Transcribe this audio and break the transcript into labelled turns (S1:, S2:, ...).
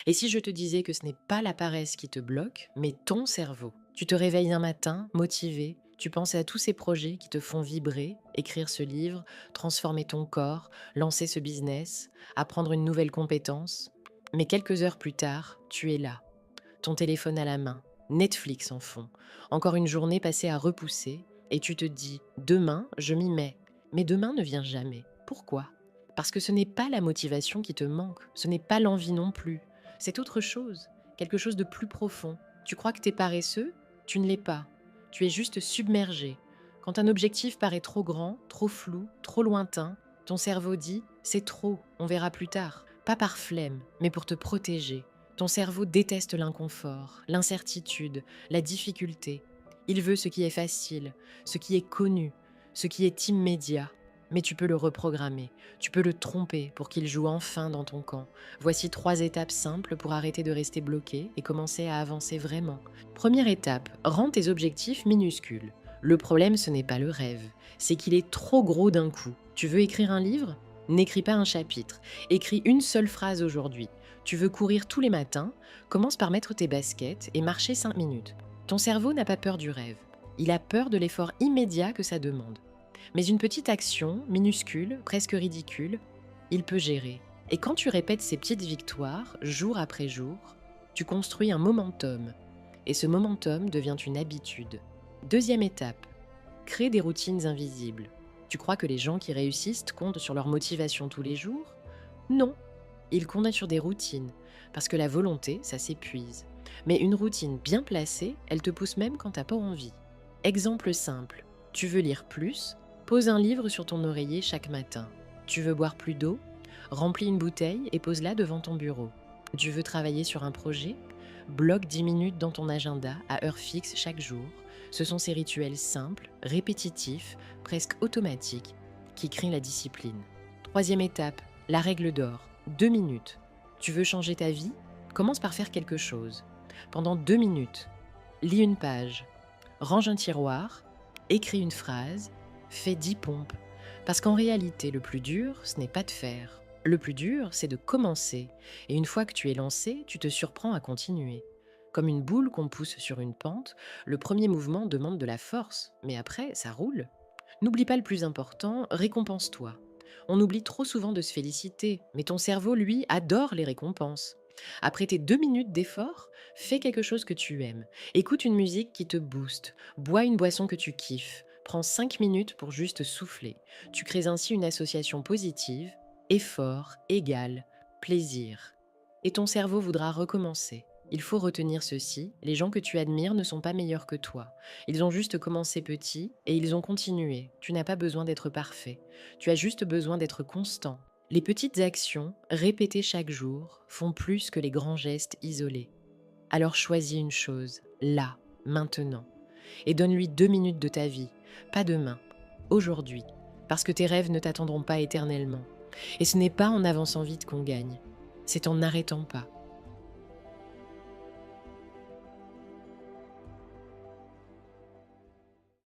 S1: Et si je te disais que ce n'est pas la paresse qui te bloque, mais ton cerveau? Tu te réveilles un matin, motivé, tu penses à tous ces projets qui te font vibrer, écrire ce livre, transformer ton corps, lancer ce business, apprendre une nouvelle compétence. Mais quelques heures plus tard, tu es là, ton téléphone à la main, Netflix en fond, encore une journée passée à repousser, et tu te dis, demain, je m'y mets. Mais demain ne vient jamais. Pourquoi? Parce que ce n'est pas la motivation qui te manque, ce n'est pas l'envie non plus. C'est autre chose, quelque chose de plus profond. Tu crois que tu es paresseux? Tu ne l'es pas. Tu es juste submergé. Quand un objectif paraît trop grand, trop flou, trop lointain, ton cerveau dit ⁇ c'est trop, on verra plus tard ⁇ pas par flemme, mais pour te protéger. Ton cerveau déteste l'inconfort, l'incertitude, la difficulté. Il veut ce qui est facile, ce qui est connu, ce qui est immédiat. Mais tu peux le reprogrammer, tu peux le tromper pour qu'il joue enfin dans ton camp. Voici 3 étapes simples pour arrêter de rester bloqué et commencer à avancer vraiment. Première étape, rends tes objectifs minuscules. Le problème, ce n'est pas le rêve, c'est qu'il est trop gros d'un coup. Tu veux écrire un livre? N'écris pas un chapitre, écris une seule phrase aujourd'hui. Tu veux courir tous les matins? Commence par mettre tes baskets et marcher 5 minutes. Ton cerveau n'a pas peur du rêve, il a peur de l'effort immédiat que ça demande. Mais une petite action, minuscule, presque ridicule, il peut gérer. Et quand tu répètes ces petites victoires, jour après jour, tu construis un momentum. Et ce momentum devient une habitude. Deuxième étape, crée des routines invisibles. Tu crois que les gens qui réussissent comptent sur leur motivation tous les jours? Non, ils comptent sur des routines, parce que la volonté, ça s'épuise. Mais une routine bien placée, elle te pousse même quand t'as pas envie. Exemple simple, tu veux lire plus? Pose un livre sur ton oreiller chaque matin. Tu veux boire plus d'eau? Remplis une bouteille et pose-la devant ton bureau. Tu veux travailler sur un projet? Bloque 10 minutes dans ton agenda à heure fixe chaque jour. Ce sont ces rituels simples, répétitifs, presque automatiques, qui créent la discipline. Troisième étape, la règle d'or. 2 minutes. Tu veux changer ta vie? Commence par faire quelque chose. Pendant 2 minutes, lis une page, range un tiroir, écris une phrase, fais 10 pompes. Parce qu'en réalité, le plus dur, ce n'est pas de faire. Le plus dur, c'est de commencer. Et une fois que tu es lancé, tu te surprends à continuer. Comme une boule qu'on pousse sur une pente, le premier mouvement demande de la force, mais après, ça roule. N'oublie pas le plus important, récompense-toi. On oublie trop souvent de se féliciter, mais ton cerveau, lui, adore les récompenses. Après tes 2 minutes d'effort, fais quelque chose que tu aimes. Écoute une musique qui te booste. Bois une boisson que tu kiffes. Prends 5 minutes pour juste souffler. Tu crées ainsi une association positive, effort égale plaisir. Et ton cerveau voudra recommencer. Il faut retenir ceci, les gens que tu admires ne sont pas meilleurs que toi. Ils ont juste commencé petit et ils ont continué. Tu n'as pas besoin d'être parfait. Tu as juste besoin d'être constant. Les petites actions, répétées chaque jour, font plus que les grands gestes isolés. Alors choisis une chose, là, maintenant, et donne-lui 2 minutes de ta vie, pas demain, aujourd'hui, parce que tes rêves ne t'attendront pas éternellement. Et ce n'est pas en avançant vite qu'on gagne, c'est en n'arrêtant pas.